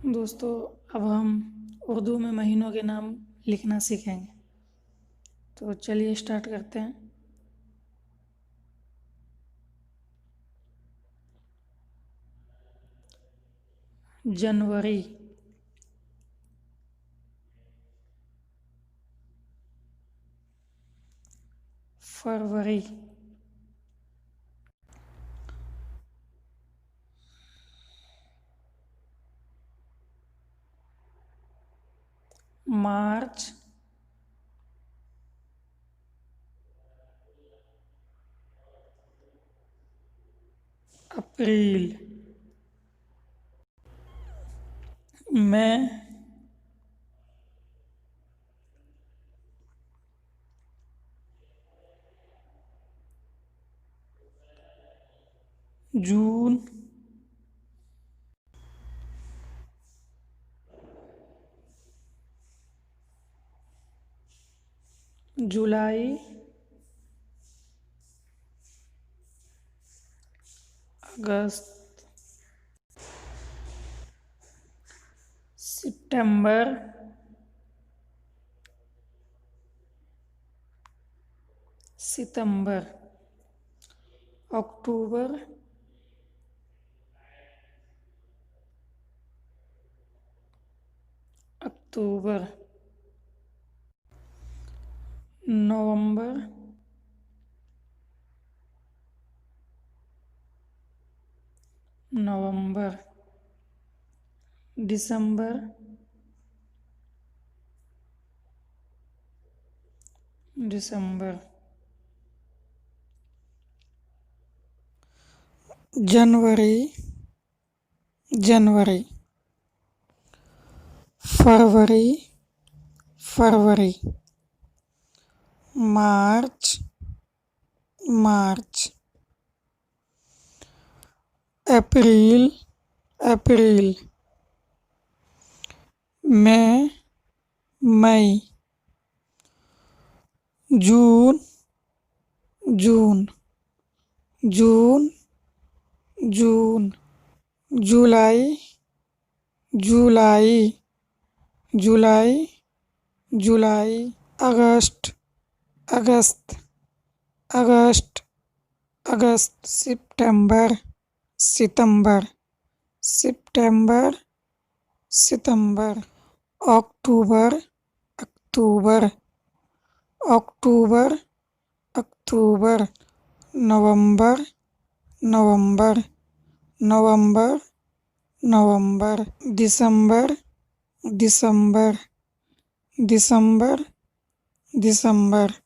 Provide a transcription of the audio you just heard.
दोस्तों, अब हम उर्दू में महीनों के नाम लिखना सीखेंगे। तो चलिए स्टार्ट करते हैं। जनवरी, फरवरी, मार्च, अप्रैल, मई, जून, जुलाई, अगस्त, सितंबर, सितंबर, अक्टूबर, अक्टूबर, नवंबर, नवंबर, दिसंबर, दिसंबर, जनवरी, जनवरी, फरवरी, फरवरी, मार्च, मार्च, अप्रैल, अप्रैल, मई, मई, जून, जून, जून, जून, जुलाई, जुलाई, जुलाई, जुलाई, अगस्त, अगस्त, अगस्त, अगस्त, सितंबर, सितंबर, सितंबर, सितंबर, अक्टूबर, अक्टूबर, अक्टूबर, अक्टूबर, नवंबर, नवंबर, नवंबर, नवंबर, दिसंबर, दिसंबर, दिसंबर, दिसंबर,